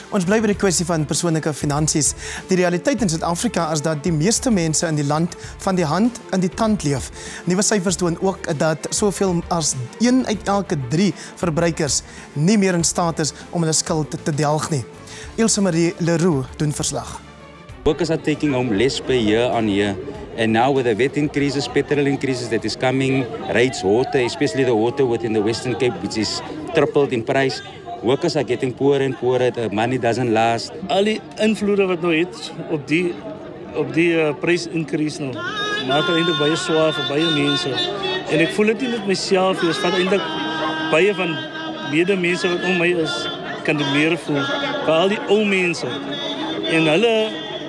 Ons bly by die kwessie van persoonlike finansies. Die realiteit in Suid-Afrika is dat die meeste mense in die land van die hand in die tand leef. Nuwe syfers toon ook dat soveel as 1 uit elke 3 verbruikers nie meer in staat is om hulle skuld te delg nie. Ilze-Marie le Roux doen verslag. Workers are taking home less per year on year. And now with the VAT increases, petrol increases that is coming, rates, water, especially the water within the Western Cape, which is tripled in price. Workers are getting poorer and poorer, the money doesn't last. Al die invloede wat nou het op die prysincrease nou, maak het eintlik baie swaar vir baie mense. En ek voel dit nie met myself, dit vat eintlik baie van medemense wat om my is, kan dit meer voel. Veral die ou mense. En hulle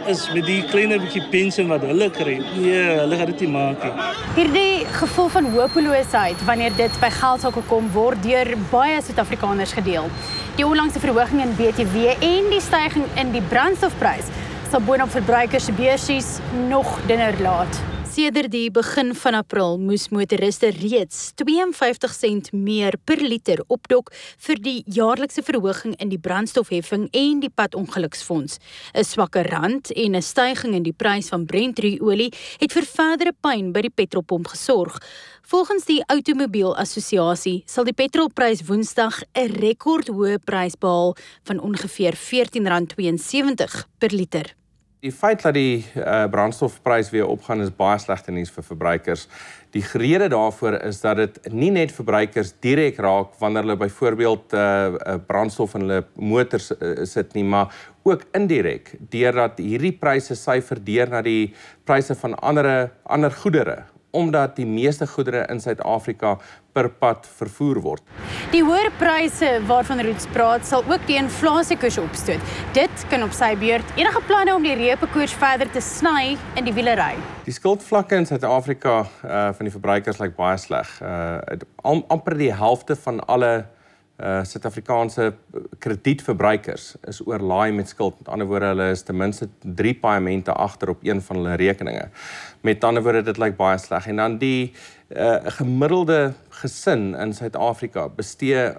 is met die kleine bietjie pensioen wat hulle kry. Nee, hulle gaan dit nie maak nie. Hierdie gevoel van hopeloosheid wanneer dit by geld sake kom word deur baie Suid-Afrikaners gedeel. Die onlangse verhoging in BTW en die styging in die brandstofprys sal boonop verbruikers se beursies nog dunner laat. Sedert die begin van April moes motoriste reeds 52 sent meer per liter opdok vir die jaarlikse verhoging in die brandstofheffing en die padongeluksfonds. 'n Swakker rand en 'n styging in die prys van Brent-olie het vir verdere pyn by die petrolpomp gesorg. Volgens die Outomobielassosiasie sal die petrolprys Woensdag 'n rekordhoë prys behaal van ongeveer R14.72 per liter. Die feit dat die brandstofprys weer opgaan is baie slegte nuus vir verbruikers. Die rede daarvoor is dat dit nie net verbruikers direk raak wanneer hulle byvoorbeeld brandstof in hulle motors sit nie, maar ook indirek deurdat hierdie pryse syfer deur na die pryse van ander goedere, omdat die meeste goedere in Suid-Afrika per pad vervoer word. Die hoër pryse waarvan Roets praat sal ook die inflasiekoers opstoot. Dit kan op sy beurt enige planne om die reepekoers verder te sny in die wielery. Die skuldvlakke in Suid-Afrika van die verbruikers lyk baie sleg. Amper die helfte van alle Suid-Afrikaanse kredietverbruikers is oorlaai met skuld. Met ander woorde, hulle is ten minste 3 paemente agter op een van hulle rekeninge. Met ander woorde, dit lyk baie sleg. En dan die gemiddelde gesin in Suid-Afrika bestee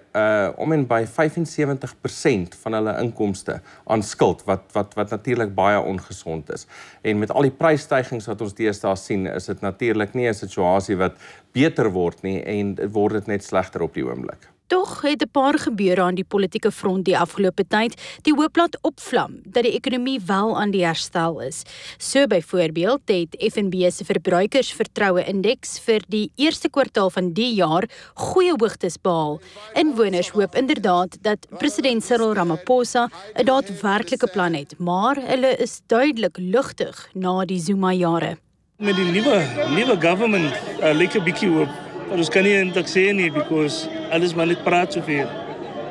om en by 75% van hulle inkomste aan skuld, wat natuurlik baie ongesond is. En met al die prysstygings wat ons deesdae sien, is dit natuurlik nie 'n situasie wat beter word nie, en word dit net slegter op die oomblik. Tog het 'n paar gebeure aan die politieke front die afgelope tyd die hoop laat opvlam dat die ekonomie wel aan die herstel is. So byvoorbeeld het FNB se verbruikersvertroue-indeks vir die eerste kwartaal van die jaar goeie hoogtes behaal. Inwoners hoop inderdaad dat president Cyril Ramaphosa 'n daadwerklike plan het, maar hulle is duidelik lugtig na die Zuma-jare. Met die nuwe government lyk 'n bietjie hoop. Maar ons kan nie eintlik sê nie, because alles maar net praat soveel.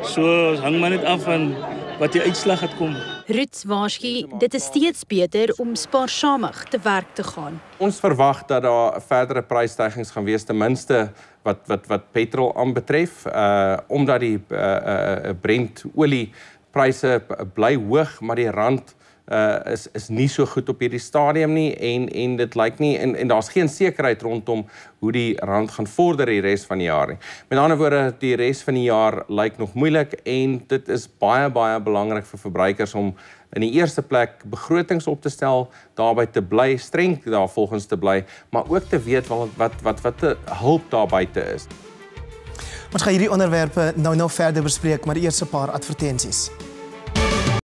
So hang maar net af van wat die uitslag gaat kom. Roets waarsku, dit is steeds beter om spaarsamig te werk te gaan. Ons verwag dat daar verdere prysstygings gaan wees, ten minste wat petrol aanbetref, omdat die Brent-olie pryse bly hoog, maar die rand is nie so goed op hierdie stadium nie, en dit lyk nie, en daar's geen sekerheid rondom hoe die rand gaan vorder die res van die jaar nie. Met ander woorde, die res van die jaar lyk nog moeilik, en dit is baie belangrik vir verbruikers om in die eerste plek begrotings op te stel, daarby te bly, streng daarvolgens te bly, maar ook te weet wat die hulp daar buite is. Ons gaan hierdie onderwerpe nou verder bespreek, maar eers 'n paar advertensies.